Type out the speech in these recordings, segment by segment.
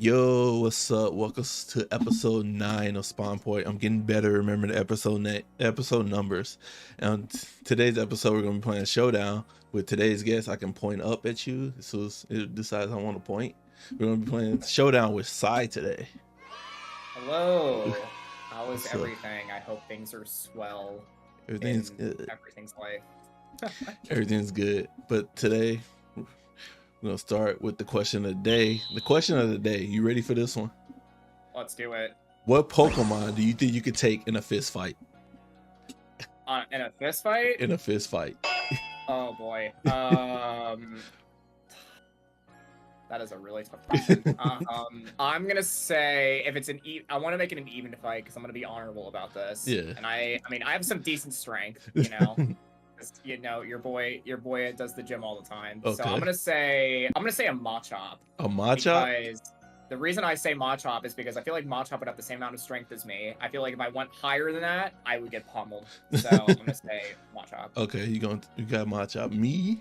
Yo, what's up? Welcome to episode 9 of Spawn Point. I'm getting better remembering the episode numbers. And today's episode, we're gonna be playing Showdown. With today's guest, I can point up at you as soon as it decides I want to point. We're gonna be playing Showdown with Sci today. Hello. How is What's up? everything? I hope things are swell. Everything's in good. Everything's life. Everything's good. But today, we're gonna start with the question of the day. The question of the day. You ready for this one? Let's do it. What Pokemon do you think you could take in a fist fight? In a fist fight? In a fist fight. Oh boy. That is a really tough question. I'm gonna say if it's I want to make it an even fight because I'm gonna be honorable about this. Yeah. And I mean, I have some decent strength, you know. Your boy does the gym all the time. Okay. So I'm gonna say a Machop. A Machop? Because the reason I say Machop is because I feel like Machop would have the same amount of strength as me. I feel like if I went higher than that, I would get pummeled. So I'm gonna say Machop. Okay, you got Machop. Me,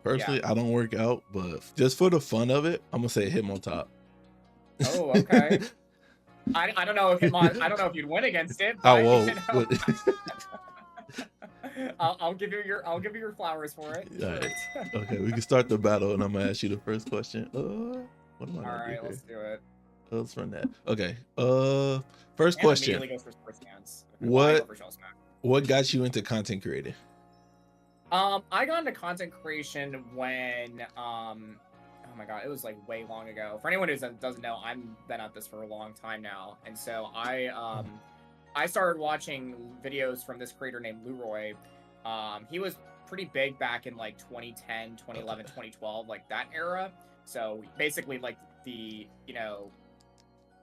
personally, Yeah. I don't work out, but just for the fun of it, I'm gonna say Hitmontop. Oh, okay. I don't know if I don't know if you'd win against it. I But, won't. you know, I'll give you your flowers for it. All right. Okay, we can start the battle, and I'm gonna ask you the first question. What am I All gonna right, do let's do it. here? Let's run that. Okay. First And question. immediately goes for Sports Dance. What- Go for Shell Smack. What got you into content creating? I got into content creation when oh my god, it was like way long ago. For anyone who doesn't know, I've been at this for a long time now, and so I started watching videos from this creator named Leroy. He was pretty big back in like 2010, 2011, 2012, like that era. So basically like the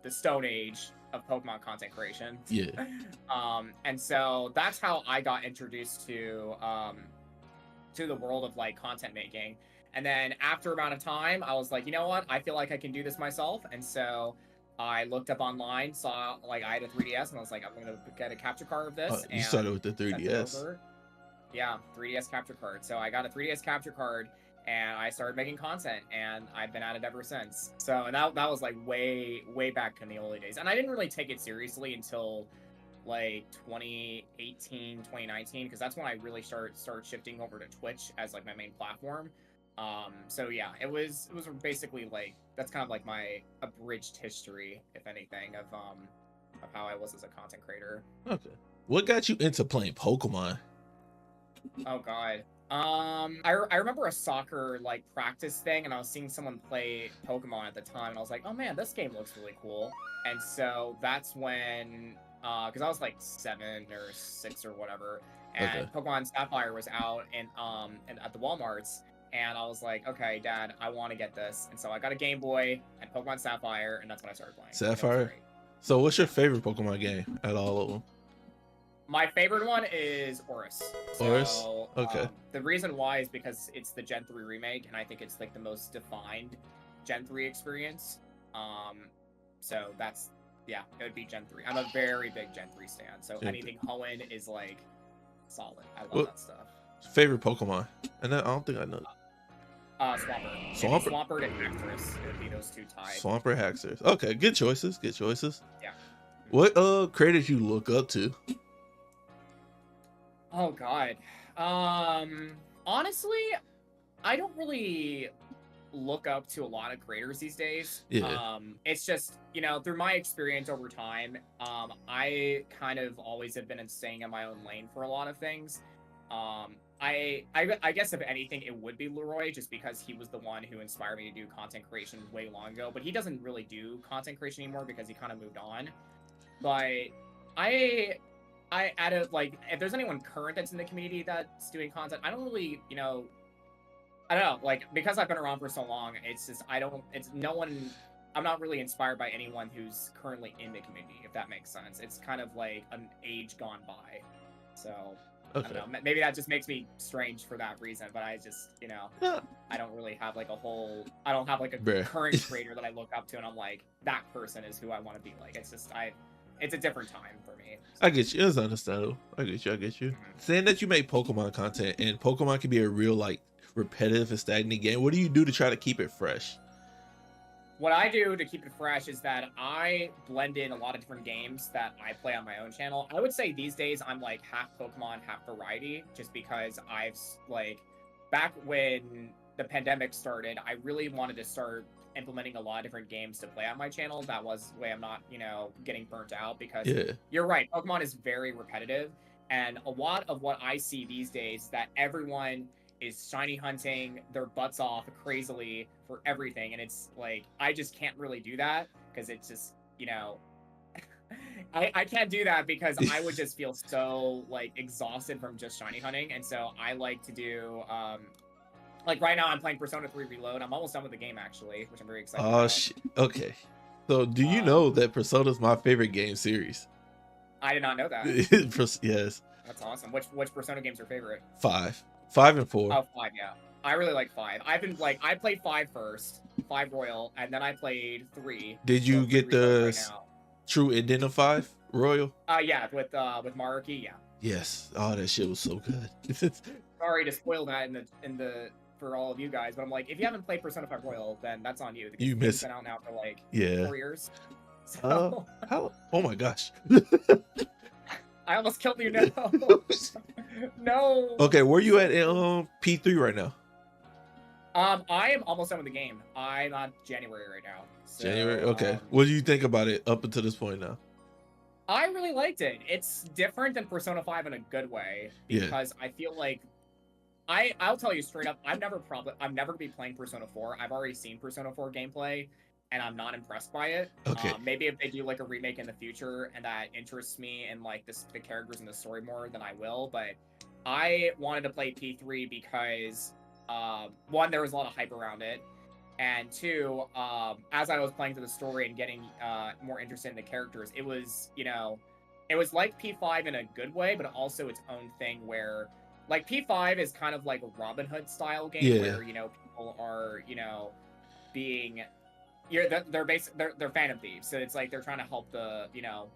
Stone Age of Pokemon content creation. Yeah. And so that's how I got introduced to the world of like content making. And then after amount of time, I was like, you know what? I feel like I can do this myself. And so I looked up online, saw like I had a 3DS, and I was like, I'm gonna get a capture card of this. You and started with the sent it 3DS. over. Yeah, 3DS capture card. So I got a 3DS capture card, and I started making content, and I've been at it ever since. So and that was like way back in the early days, and I didn't really take it seriously until like 2018, 2019, because that's when I really started shifting over to Twitch as like my main platform. So yeah, it was basically like that's kind of like my abridged history, if anything, of how I was as a content creator. Okay. What got you into playing Pokemon? Oh god. I remember a soccer like practice thing, and I was seeing someone play Pokemon at the time, and I was like, oh man, this game looks really cool. And so that's when because I was like 7 or 6 or whatever, and Okay. Pokemon Sapphire was out and at the Walmarts, and I was like, okay, Dad, I want to get this. And so I got a Game Boy and Pokemon Sapphire, and that's when I started playing. Sapphire? So what's your favorite Pokemon game at all of them? My favorite one is Oris. Oris? Okay. The reason why is because it's the Gen 3 remake, and I think it's like the most defined Gen 3 experience. So that's, yeah, it would be Gen 3. I'm a very big Gen 3 stan, so Gen anything Hoenn is like solid. I love What- that stuff. Favorite Pokemon? And I don't think I know. Swampert. Swampert? Swampert and Actress. It would be those two tied. Swamper, Haxorus. Okay, good choices. Good choices. Yeah. What creators you look up to? Oh god. Honestly, I don't really look up to a lot of creators these days. Yeah. It's just, through my experience over time, I kind of always have been staying in my own lane for a lot of things. I guess if anything, it would be Leroy, just because he was the one who inspired me to do content creation way long ago. But he doesn't really do content creation anymore because he kind of moved on. But I added, like, if there's anyone current that's in the community that's doing content, I don't really, I don't know, like, because I've been around for so long, it's just, I'm not really inspired by anyone who's currently in the community, if that makes sense. It's kind of like an age gone by. So, Okay. I don't know, maybe that just makes me strange for that reason, but I just, Yeah. I don't really have like I don't have like a Bruh. current creator that I look up to and I'm like, that person is who I want to be like. It's just, it's a different time for me. I get you. It's understandable. I get you. Mhm. Saying that you make Pokemon content and Pokemon can be a real like repetitive and stagnant game. What do you do to try to keep it fresh? what I do to keep it fresh is that I blend in a lot of different games that I play on my own channel. I would say these days I'm like half Pokemon, half variety, just because like back when the pandemic started, I really wanted to start implementing a lot of different games to play on my channel. That was the way I'm not, getting burnt out, because Yeah. you're right, Pokemon is very repetitive, and a lot of what I see these days is that everyone is shiny hunting their butts off crazily for everything, and it's like I just can't really do that because it's just I can't do that because I would just feel so like exhausted from just shiny hunting, and so I like to do like right now I'm playing Persona 3 Reload. I'm almost done with the game actually, which I'm very excited Oh about. shit. Okay. So do you Um, know that Persona's my favorite game series? I did not know that. Yes. That's awesome. Which Persona games are favorite? 5. 5 and 4. Oh, 5, yeah. I really like 5. I played 5 first, 5 Royal, and then I played 3. Did So you 3 get Reload the right now. true ending of 5 Royal? Yeah, with Maruki, yeah. Yes. Oh, that shit was so good. Sorry to spoil that in the for all of you guys, but I'm like, if you haven't played Persona 5 Royal, then that's on you. You It's miss been out now for like Yeah. 4 years. So How? Oh my gosh. I almost killed you. No. No. Okay, where you at in P3 right now? I am almost done with the game. I'm on January right now. So, January. Okay. What do you think about it up until this point now? I really liked it. It's different than Persona 5 in a good way, because I feel like I'll tell you straight up, I'm never gonna be playing Persona 4. I've already seen Persona 4 gameplay, and I'm not impressed by it. Okay. Maybe if they do like a remake in the future and that interests me and like the characters and the story more, then I will. But I wanted to play P3 because one, there was a lot of hype around it, and two, as I was playing through the story and getting more interested in the characters, it was it was like P5 in a good way, but also its own thing where like P5 is kind of like a Robin Hood style game where people are being they're Phantom Thieves, so it's like they're trying to help the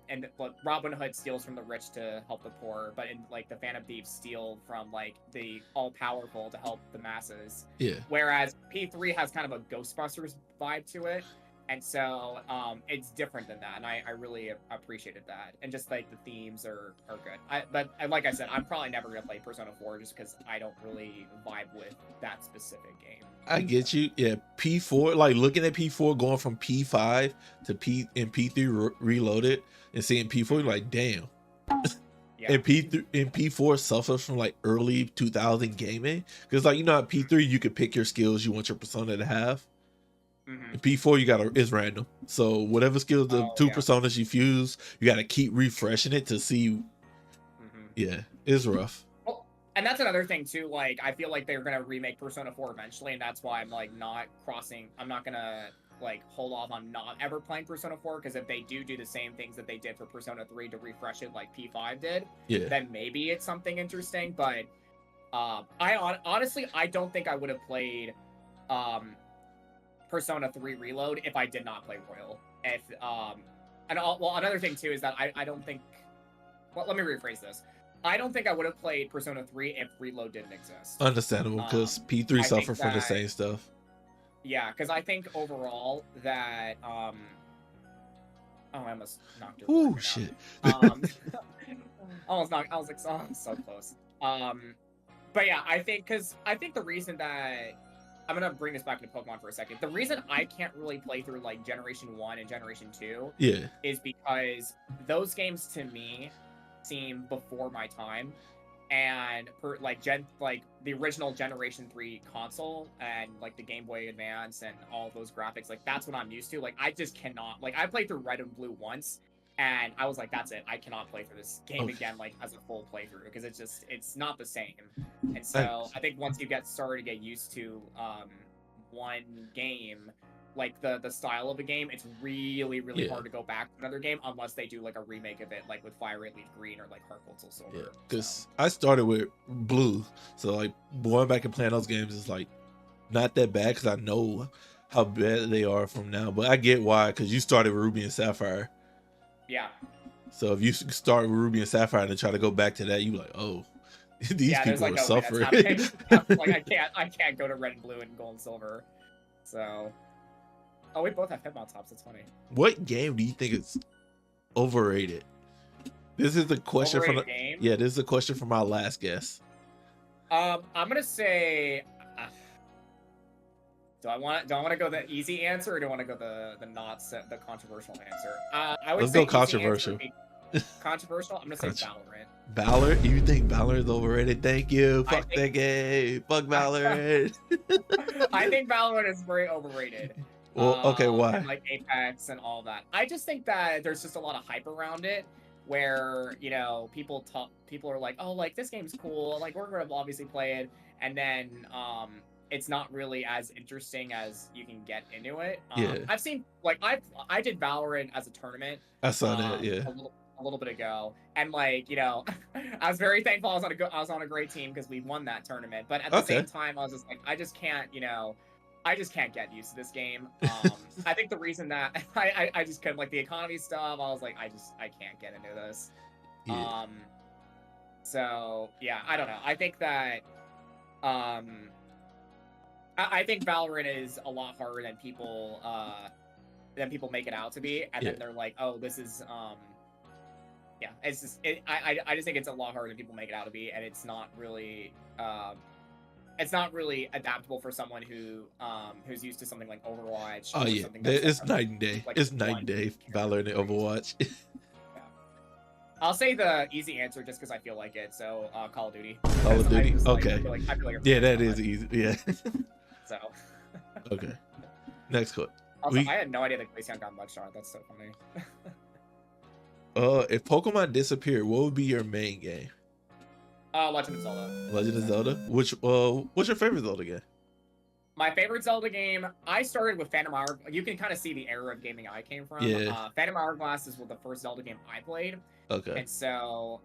and Robin Hood steals from the rich to help the poor, but in like the Phantom Thieves steal from like the all powerful to help the masses. Yeah. Whereas P3 has kind of a Ghostbusters vibe to it, and so it's different than that, and I really appreciated that, and just like the themes are good. But like I said, I'm probably never gonna play Persona 4 just because I don't really vibe with that specific game. I get you. Yeah, P4, like looking at P4 going from P5 to P3 Reloaded and seeing P4, like damn. Yeah. And P4 suffers from like early 2000 gaming, because like at P3 you could pick your skills you want your persona to have. In P4 it's random, so whatever skills the personas you fuse, you got to keep refreshing it to see. Yeah, it's rough. And that's another thing too, like I feel like they're gonna remake Persona 4 eventually, and that's why I'm like I'm not gonna like hold off on not ever playing Persona 4, because if they do the same things that they did for Persona 3 to refresh it like P5 did, then maybe it's something interesting. But honestly I don't think I would have played Persona 3 Reload if I did not play Royal. If another thing too is that I don't think, well, let me rephrase this. I don't think I would have played Persona 3 if Reload didn't exist. Understandable, because P3 suffered from the same stuff. Yeah, because I think overall that I almost knocked her. Oh shit. Almost knocked. I was like, oh, I'm so close. But yeah, I think the reason that I'm gonna bring this back to Pokemon for a second. The reason I can't really play through like Generation 1 and Generation 2 is because those games to me seem before my time, and the original Generation 3 console and like the Game Boy Advance and all those graphics, like that's what I'm used to. Like I just cannot, like I played through Red and Blue once and I was like, that's it, I cannot play through this game again like as a full playthrough, because it's not the same. And so I think once you started to get used to one game, like the style of a game, it's really hard to go back to another game unless they do like a remake of it, like with Fire Red Leaf Green or like Heart Gold Soul Silver. Yeah, because I started with Blue, so like going back and playing those games is like not that bad, because I know how bad they are from now. But I get why, because you started with Ruby and Sapphire. Yeah. So if you start with Ruby and Sapphire and then try to go back to that, you like, oh, these people are suffering. Like I can't go to Red and Blue and Gold and Silver. So Oh, we both have Hitmontop. That's funny. What game do you think is overrated? This is the question from Overrated game. yeah. This is the question from our last guest. I'm gonna say. Do I want to go the easy answer, or do I want to go the controversial answer? I would Let's say go easy controversial. answer would be controversial. I'm gonna say Valorant. Valorant? You think Valorant is overrated? Thank you. Fuck think- that game. Fuck Valorant. I think Valorant is very overrated. Well, okay, why? And like Apex and all that. I just think that there's just a lot of hype around it, where people are like, oh, like this game's cool, like we're gonna obviously play it, and then it's not really as interesting as you can get into it. Yeah. I've seen like I did Valorant as a tournament. I saw that. Yeah. A little bit ago, and like I was very thankful I was on a great team because we won that tournament. But at the same time, I was just like, I just can't get used to this game. I think the reason that I just couldn't, like the economy stuff, I was like, I can't get into this. Yeah. So yeah, I don't know. I think that I think Valorant is a lot harder than people make it out to be, and then they're like, oh, this is yeah, it's just I just think it's a lot harder than people make it out to be, and it's not really adaptable for someone who's used to something like Overwatch. Oh yeah, it's night and day. Like it's night and day. Valorant and Overwatch. Yeah. I'll say the easy answer just because I feel like it. So Call of Duty. Call of Duty. Okay. I feel like yeah, that is easy. Yeah. So. Okay. Next quote. Also, I had no idea that Glaceon got Mudshot. That's so funny. If Pokemon disappeared, what would be your main game? Legend of Zelda. Legend of Zelda? What's your favorite Zelda game? My favorite Zelda game, I started with Phantom Hourglass. You can kind of see the era of gaming I came from. Yeah. Phantom Hourglass is the first Zelda game I played. Okay. And so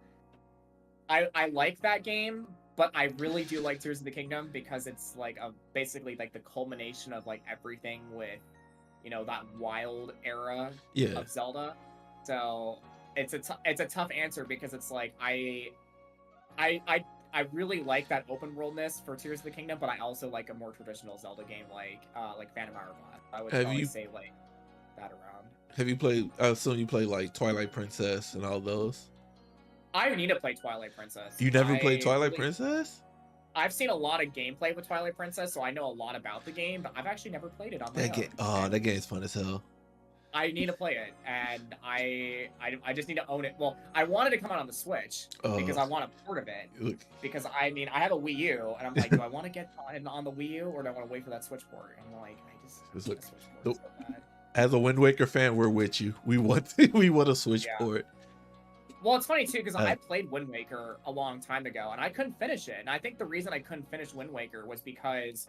I like that game, but I really do like Tears of the Kingdom because it's like basically like the culmination of like everything with that wild era of Zelda. So it's a tough answer because it's like I really like that open worldness for Tears of the Kingdom, but I also like a more traditional Zelda game like Phantom Hourglass. I would probably say like that around. Have you played? I assume you play like Twilight Princess and all those. I need to play Twilight Princess. You never played Twilight Princess? I've seen a lot of gameplay with Twilight Princess, so I know a lot about the game, but I've actually never played it on my own. Oh, that game's fun as hell. I need to play it, and I just need to own it. Well, I wanted to come out on the Switch because I want a port of it. Because I have a Wii U, and I'm like, do I want to get on the Wii U, or do I want to wait for that Switch port? And I'm like, I just want a Switch port so bad. As a Wind Waker fan, we're with you. We want a Switch port. Well, it's funny too because I played Wind Waker a long time ago, and I couldn't finish it. And I think the reason I couldn't finish Wind Waker was because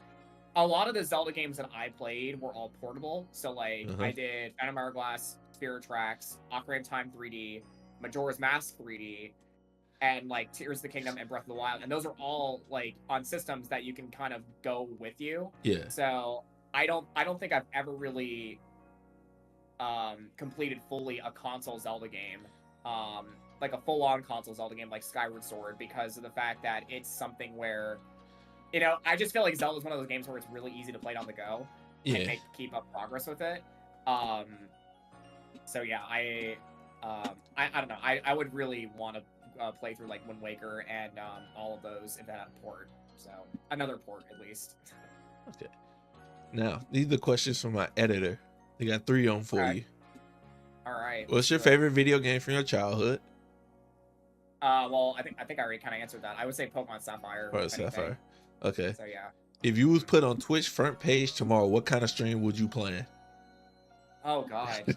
a lot of the Zelda games that I played were all portable. So like I did Phantom Hourglass, Spirit Tracks, Ocarina of Time 3D, Majora's Mask 3D, and like Tears of the Kingdom and Breath of the Wild, and those are all like on systems that you can kind of go with you. Yeah. So I don't think I've ever really completed fully a console Zelda game. Like a full-on console Zelda game like Skyward Sword, because of the fact that it's something where, I just feel like Zelda's one of those games where it's really easy to play it on the go and keep up progress with it. So yeah, I don't know. I would really want to play through like Wind Waker and all of those if that had a port. So another port at least. Okay. Now these are the questions from my editor. They got 3 on for you. All right. What's your favorite video game from your childhood? Well, I think I already kind of answered that. I would say Pokemon Sapphire. Sapphire. Okay. So yeah. If you was put on Twitch front page tomorrow, what kind of stream would you plan? Oh God.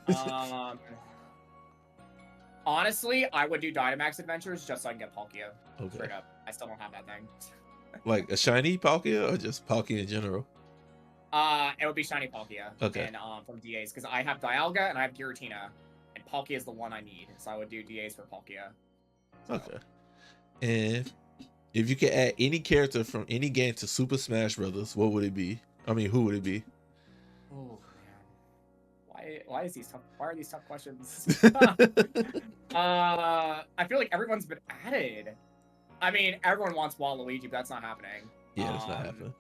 Honestly, I would do Dynamax Adventures just so I can get Palkia. Okay. Straight up. I still don't have that thing. Like a shiny Palkia or just Palkia in general? It would be shiny Palkia. Okay. And from DAs, because I have Dialga and I have Giratina, and Palkia is the one I need. So I would do DAs for Palkia. So. Okay. And if you could add any character from any game to Super Smash Brothers, what would it be? I mean, who would it be? Oh man, why are these tough questions? I feel like everyone's been added. I mean, everyone wants Waluigi, but that's not happening. Yeah, it's not happening.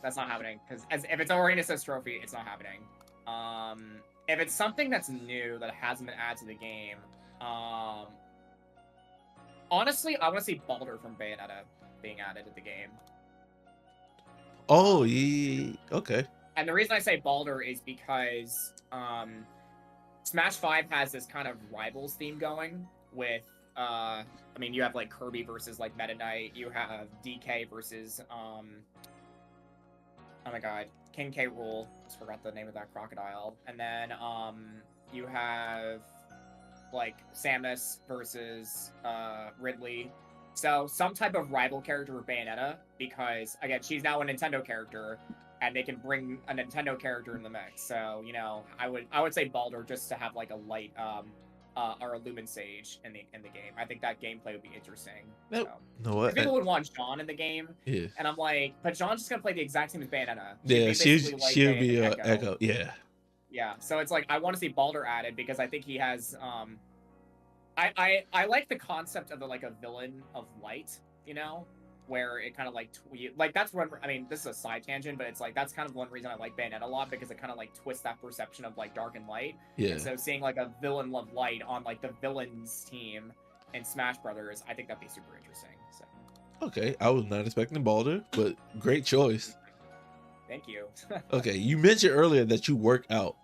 That's not happening because if it's already an assist trophy, it's not happening. If it's something that's new that hasn't been added to the game, um, honestly, I want to see Baldur from Bayonetta being added to the game. Oh, yeah. Okay. And the reason I say Baldur is because Smash 5 has this kind of rivals theme going with I mean, you have like Kirby versus like Meta Knight, you have DK versus oh my god, King K. Rool. Just forgot the name of that crocodile. And then you have like Samus versus Ridley. So some type of rival character for Bayonetta, because again, she's now a Nintendo character, and they can bring a Nintendo character in the mix. So, you know, I would say Baldur just to have like a light or a Lumen Sage in the game. I think that gameplay would be interesting. Nope. So, No what? people would want Jean in the game, Yeah. and I'm like, but Jean's just gonna play the exact same as Bayonetta. Yeah, basically like she'll be an Echo. Yeah. Yeah, so it's like I want to see Baldur added because I think he has I like the concept of the like a villain of light, you know, where it kind of like that's one. I mean, this is a side tangent, but it's like that's kind of one reason I like Bayonetta a lot, because it kind of like twists that perception of like dark and light. Yeah. And so seeing like a villain of light on like the villains team in Smash Brothers, I think that'd be super interesting. So. Okay, I was not expecting Baldur, but great choice. Thank you. Okay, you mentioned earlier that you work out.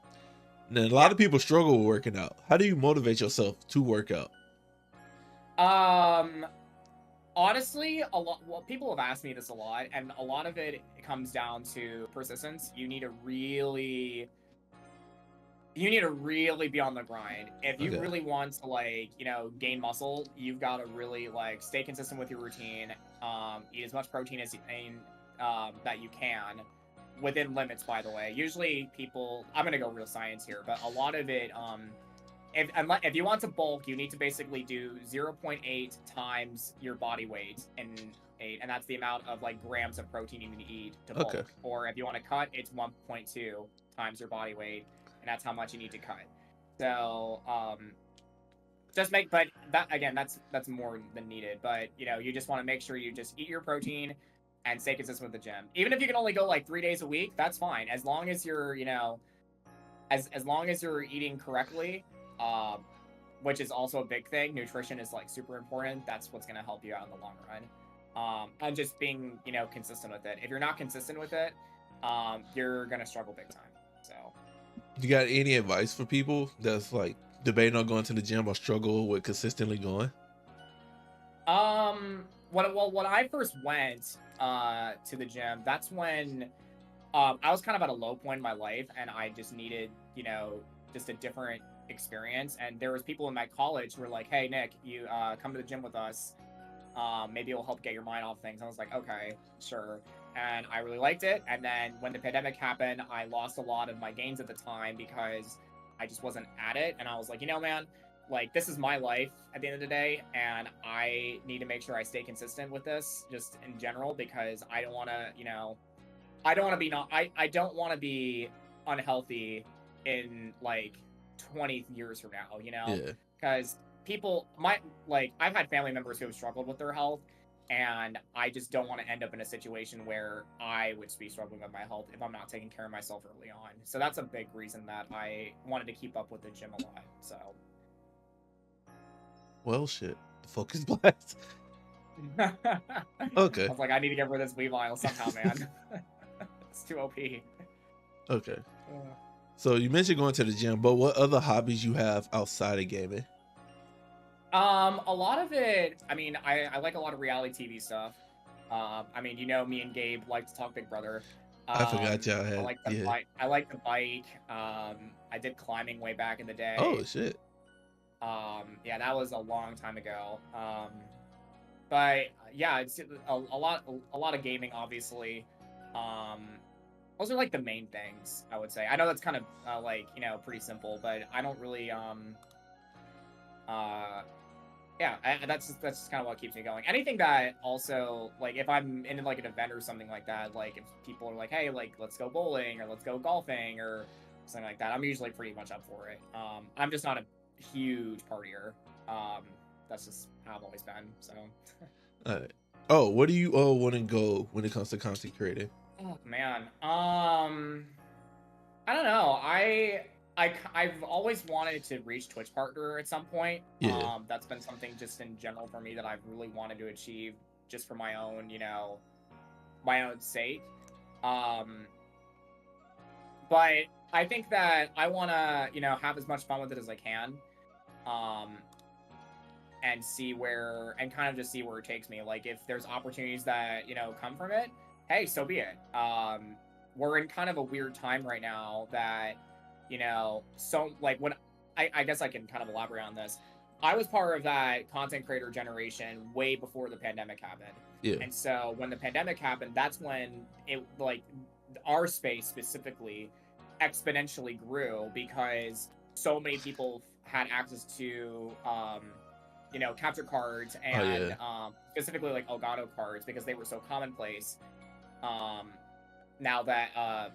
Now, a lot of people struggle with working out. How do you motivate yourself to work out? Honestly, a lot. Well, people have asked me this a lot, and a lot of it comes down to persistence. You need to really be on the grind. If you really want to, like, you know, gain muscle, you've got to really like stay consistent with your routine. Eat as much protein as that you can, within limits, by the way. Usually people, I'm gonna go real science here, but a lot of it, if you want to bulk, you need to basically do 0.8 times your body weight and that's the amount of like grams of protein you need to eat to bulk. Or if you want to cut, it's 1.2 times your body weight, and that's how much you need to cut. So but that again, that's more than needed. But you know, you just want to make sure you just eat your protein and stay consistent with the gym. Even if you can only go like 3 days a week, that's fine. As long as you're, you know, as long as you're eating correctly, which is also a big thing. Nutrition is like super important. That's what's going to help you out in the long run. And just being, you know, consistent with it. If you're not consistent with it, you're going to struggle big time. So, you got any advice for people that's like debating on going to the gym or struggle with consistently going? When I first went to the gym, that's when I was kind of at a low point in my life, and I just needed, you know, just a different experience. And there was people in my college who were like, "Hey, Nick, you come to the gym with us. Maybe it'll help get your mind off things." I was like, "Okay, sure." And I really liked it. And then when the pandemic happened, I lost a lot of my gains at the time because I just wasn't at it. And I was like, you know, man, like, this is my life at the end of the day, and I need to make sure I stay consistent with this just in general, because I don't want to, you know, I don't want to be unhealthy in like 20 years from now, you know, because I've had family members who have struggled with their health, and I just don't want to end up in a situation where I would be struggling with my health if I'm not taking care of myself early on. So that's a big reason that I wanted to keep up with the gym a lot. So. Well, shit. The focus blast. Okay. I was like, I need to get rid of this Weavile somehow, man. It's too OP. Okay. So you mentioned going to the gym, but what other hobbies you have outside of gaming? A lot of it, I mean, I like a lot of reality TV stuff. I mean, you know, me and Gabe like to talk Big Brother. I forgot y'all had. I like the bike. I did climbing way back in the day. Oh shit. Yeah, that was a long time ago. But yeah, it's a lot of gaming, obviously. Those are like the main things, I would say. I know that's kind of like, you know, pretty simple, but I don't really that's kind of what keeps me going. Anything that also, like, if I'm in like an event or something like that, like if people are like, hey, like, let's go bowling or let's go golfing or something like that, I'm usually pretty much up for it. I'm just not a huge partier. That's just how I've always been. So. Oh, what do you want to go when it comes to content creating? Oh man. I don't know. I've always wanted to reach Twitch partner at some point. Yeah. That's been something just in general for me that I've really wanted to achieve just for my own, my own sake. Um, but I think that I want to, have as much fun with it as I can. Um, and kind of just see where it takes me. Like if there's opportunities that, come from it, hey, so be it. We're in kind of a weird time right now that, so like when I guess I can kind of elaborate on this. I was part of that content creator generation way before the pandemic happened. Yeah. And so when the pandemic happened, that's when it like our space specifically exponentially grew because so many people had access to capture cards Oh and yeah. specifically like Elgato cards because they were so commonplace. Now that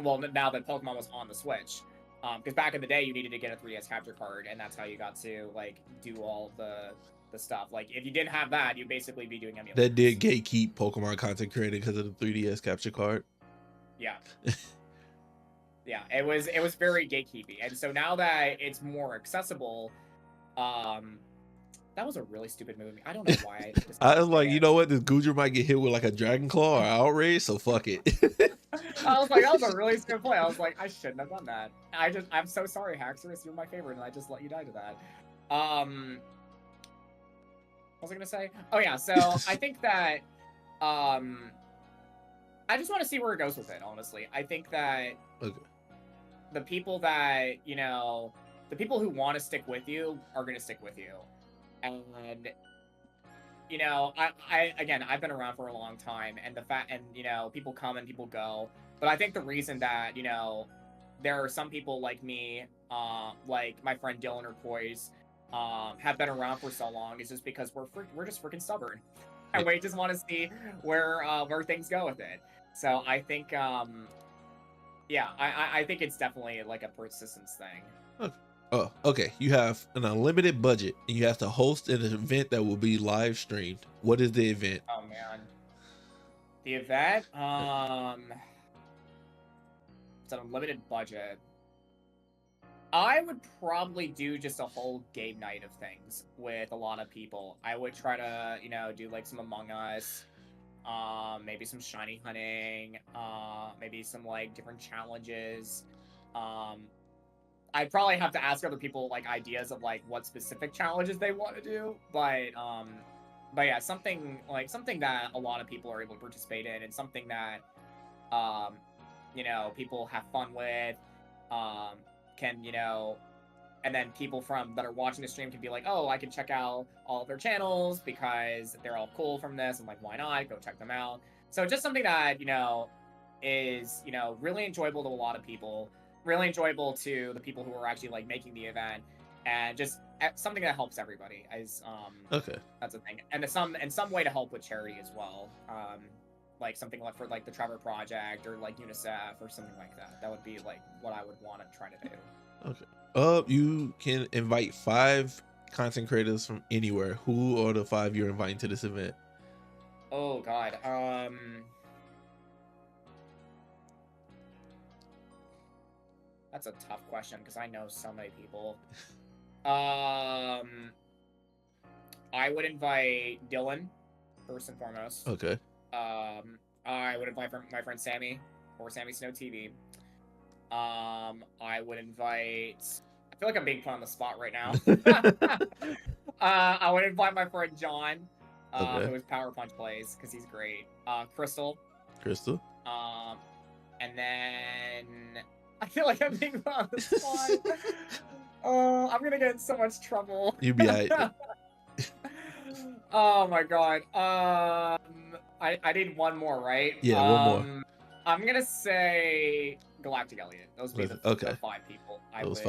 now that Pokemon was on the Switch, because back in the day you needed to get a 3DS capture card, and that's how you got to like do all the stuff. Like if you didn't have that, you'd basically be doing emulators. That did gatekeep Pokemon content created because of the 3DS capture card. Yeah. Yeah, it was very gatekeepy, and so now that it's more accessible, that was a really stupid movie. I don't know why. I was like, you know what? This Goodra might get hit with like a Dragon Claw or Outrage, so fuck it. I was like, that was a really stupid play. I was like, I shouldn't have done that. I'm so sorry, Haxorus. You're my favorite, and I just let you die to that. What was I gonna say? Oh yeah, so I think that, I just want to see where it goes with it. Honestly, I think that the people that the people who want to stick with you are gonna stick with you. And I've been around for a long time, and people come and people go. But I think the reason that there are some people like me, like my friend Dylan or Poise, have been around for so long is just because we're just freaking stubborn, and we just want to see where things go with it. So I think, I think it's definitely like a persistence thing. Okay. Oh, okay. You have an unlimited budget and you have to host an event that will be live streamed. What is the event? Oh man. The event? It's an unlimited budget. I would probably do just a whole game night of things with a lot of people. I would try to, do like some Among Us, maybe some shiny hunting, maybe some like different challenges. I'd probably have to ask other people like ideas of like what specific challenges they want to do, but yeah, something that a lot of people are able to participate in, and something that people have fun with, and then people that are watching the stream can be like, oh, I can check out all of their channels because they're all cool from this. I'm like, why not? Go check them out. So just something that is really enjoyable to a lot of people. Really enjoyable to the people who are actually like making the event, and just something that helps everybody is okay. That's a thing, and some way to help with charity as well, like something like for like the Trevor Project or like UNICEF or something like that. That would be like what I would want to try to do. Okay. You can invite 5 content creators from anywhere. Who are the 5 you're inviting to this event? Oh God. That's a tough question because I know so many people. I would invite Dylan first and foremost. Okay. I would invite my friend Sammy or Sammy Snow TV. I would invite. I feel like I'm being put on the spot right now. I would invite my friend John, who is Power Punch plays because he's great. Crystal. And then. I feel like I'm being put on the spot. Oh, I'm gonna get in so much trouble. You'd be right. Oh my God. I need one more, right? Yeah, one more. I'm gonna say Galactic Elliot. Those would be the 5 people. Those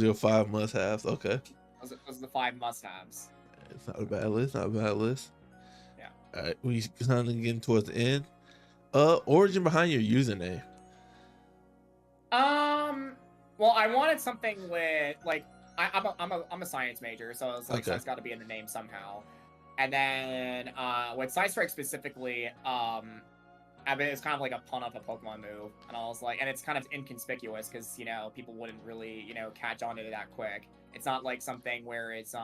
are your 5 must-haves. Okay. Those are the 5 must-haves. It's not a bad list. Yeah. All right, we kind of getting towards the end. Origin behind your username. Well, I wanted something with like I'm a science major, so it's like it's got to be in the name somehow. And then with SciStrike specifically, I mean, it's kind of like a pun of a Pokemon move, and I was like, and it's kind of inconspicuous because people wouldn't really catch on to it that quick. It's not like something where it's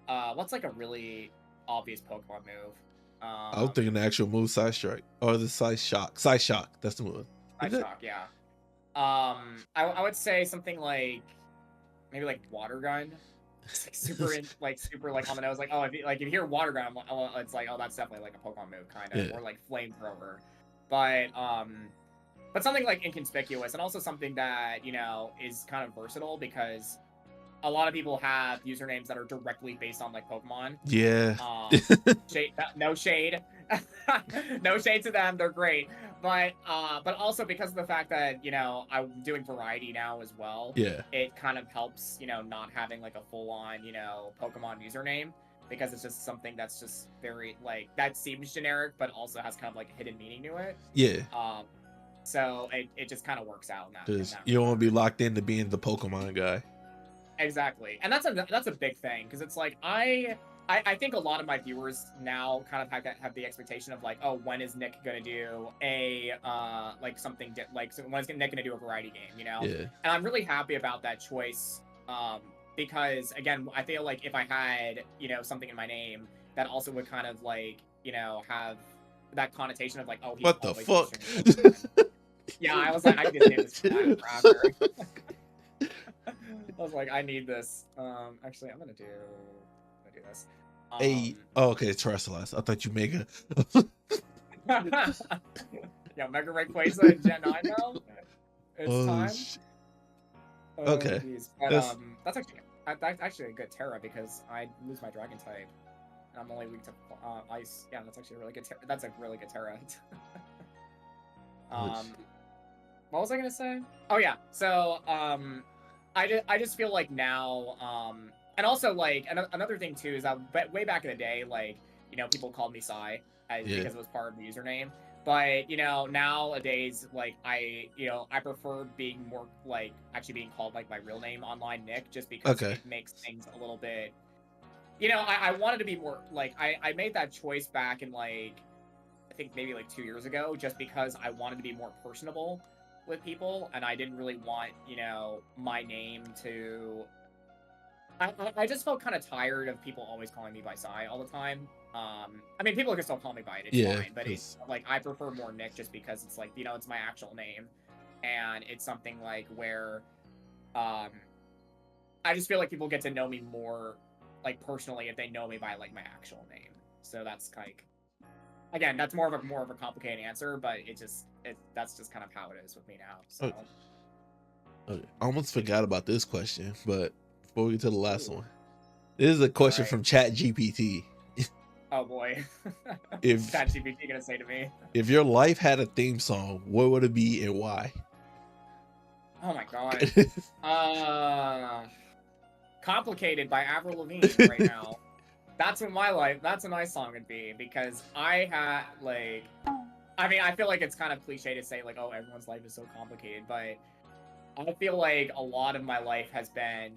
what's like a really obvious Pokemon move? I was thinking the actual move SciStrike or the SciShock. SciShock, that's the move. SciShock, yeah. I would say something like maybe like Water Gun. It's like super like on the nose. Like, oh, if you hear Water Gun, it's like, oh, that's definitely like a Pokemon move, kind of, or like Flamethrower. But something like inconspicuous, and also something that is kind of versatile because a lot of people have usernames that are directly based on like Pokemon. Yeah. No shade, no shade to them. They're great, but also because of the fact that I'm doing variety now as well. Yeah. It kind of helps not having like a full on Pokemon username because it's just something that's just very like that seems generic, but also has kind of like a hidden meaning to it. Yeah. So it just kind of works out in that. Because you don't want to be locked into being the Pokemon guy. Exactly, and that's a big thing because it's like I think a lot of my viewers now kind of have the expectation of like, oh, when is Nick gonna do a like something like when is Nick gonna do a variety game, Yeah. And I'm really happy about that choice because again, I feel like if I had something in my name that also would kind of like have that connotation of like, oh, what the fuck? Yeah, I was like, I just need this forever. I was like, I need this. Actually, I'm gonna do this. Okay, Terrestrialized. I thought you Mega. Yeah, Mega Rayquaza in Gen 9 now. It's time. Okay. But, that's actually a good Terra because I lose my Dragon type, and I'm only weak to Ice. Yeah, that's actually a really good. That's a really good Terra. What was I gonna say? Oh yeah, so I just feel like now, and also like another thing too is that way back in the day, like people called me Psy because it was part of the username. But nowadays, like I prefer being more like actually being called like my real name online, Nick, just because it makes things a little bit. I wanted to be more like I made that choice back in like I think maybe like 2 years ago, just because I wanted to be more personable with people, and I didn't really want my name to. I just felt kind of tired of people always calling me by Psy all the time. I mean, people can still call me by it, it's fine, but it's like I prefer more Nick just because it's like it's my actual name, and it's something like where I just feel like people get to know me more like personally if they know me by like my actual name. So that's like, again, that's more of a complicated answer, but that's just kind of how it is with me now. So okay. I almost forgot about this question, but before we get to the last one, this is a question from ChatGPT. Oh boy. If ChatGPT gonna say to me, if your life had a theme song, what would it be and why? Oh my god. Complicated by Avril Lavigne right now. That's what that's a nice song would be, because I had like, I mean, I feel like it's kind of cliche to say like, oh, everyone's life is so complicated, but I feel like a lot of my life has been,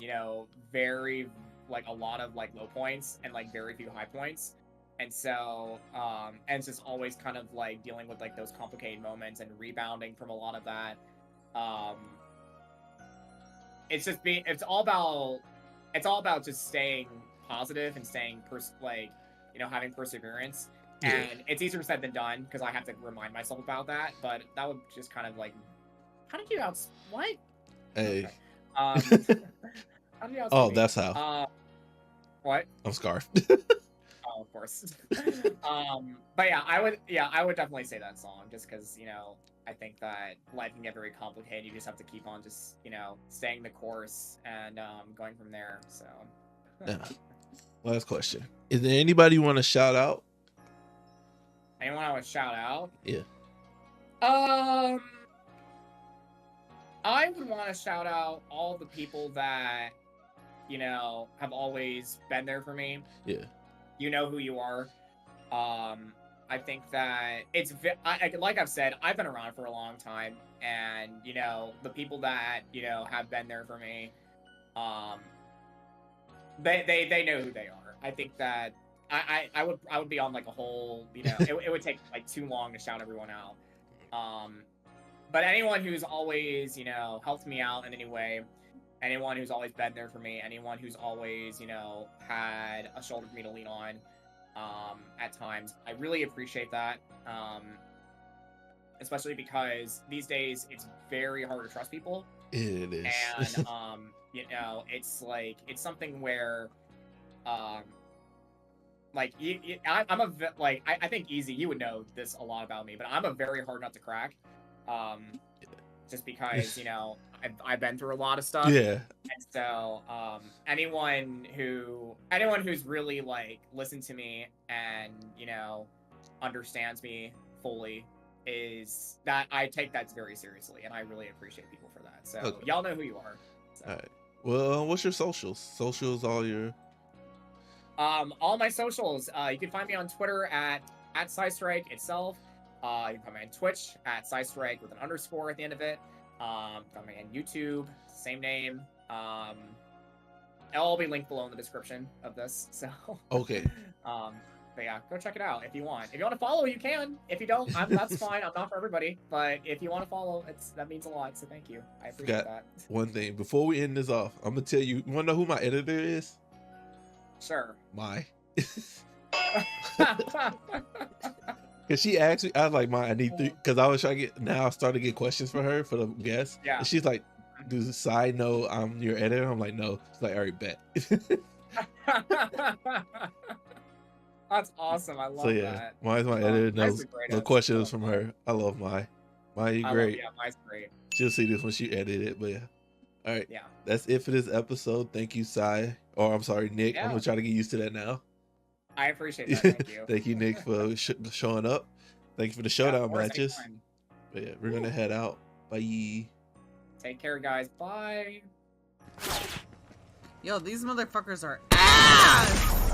very like a lot of like low points and like very few high points. And so, and it's just always kind of like dealing with like those complicated moments and rebounding from a lot of that. It's all about just staying positive and staying having perseverance. And it's easier said than done because I have to remind myself about that. But that would just kind of like, how did you what? Hey. Okay. How did you oh, that's how. What? I'm scarfed. Oh, of course. But yeah, I would definitely say that song just because I think that life can get very complicated. You just have to keep on just staying the course and going from there. So. Yeah. Last question. Is there anybody you want to shout out? Anyone I would shout out? Yeah. I would want to shout out all the people that have always been there for me. Yeah. You know who you are. I think that it's like I've said, I've been around for a long time, and the people that have been there for me, they know who they are. I think that I would be on like a whole it would take like too long to shout everyone out. But anyone who's always, helped me out in any way, anyone who's always been there for me, anyone who's always, had a shoulder for me to lean on, at times, I really appreciate that. Especially because these days it's very hard to trust people. It is. And, it's like, it's something where, like, I think Easy, you would know this a lot about me, but I'm a very hard nut to crack. Just because, I've been through a lot of stuff. Yeah. And so, anyone who's really, like, listened to me and, understands me fully is that I take that very seriously, and I really appreciate people for that. So, Okay. y'all know who you are. So. All right. Well, what's your socials? Socials, all your... All my socials, you can find me on Twitter at SciStrike itself. You can find me on Twitch at SciStrike with an underscore at the end of it. Find me on YouTube, same name. It'll all be linked below in the description of this. So Okay. But yeah, go check it out if you want. If you want to follow, you can. If you don't, that's fine. I'm not for everybody. But if you want to follow, that means a lot. So thank you. I appreciate that. One thing before we end this off, I'm gonna tell you. You wanna know who my editor is? Sure. Cause she asked me, I was like, I need 3, cause I was trying to get, now I started to get questions for her for the guests. Yeah. And she's like, does Sci know I'm your editor? I'm like, no. She's like, all right, bet. That's awesome. I love So yeah, that. Mai's my editor. Mai's No, a great no editor. questions from her. I love Mai. Mai, you great. Yeah, Mai's great. She'll see this when she edit it, but yeah. All right. Yeah. That's it for this episode. Thank you, Sci. Or I'm sorry, Nick. Yeah. I'm gonna try to get used to that now. I appreciate that. Thank you. Thank you, Nick, for showing up. Thank you for the showdown matches. Anytime. But yeah, we're gonna head out. Bye. Take care, guys. Bye. Yo, these motherfuckers are ass!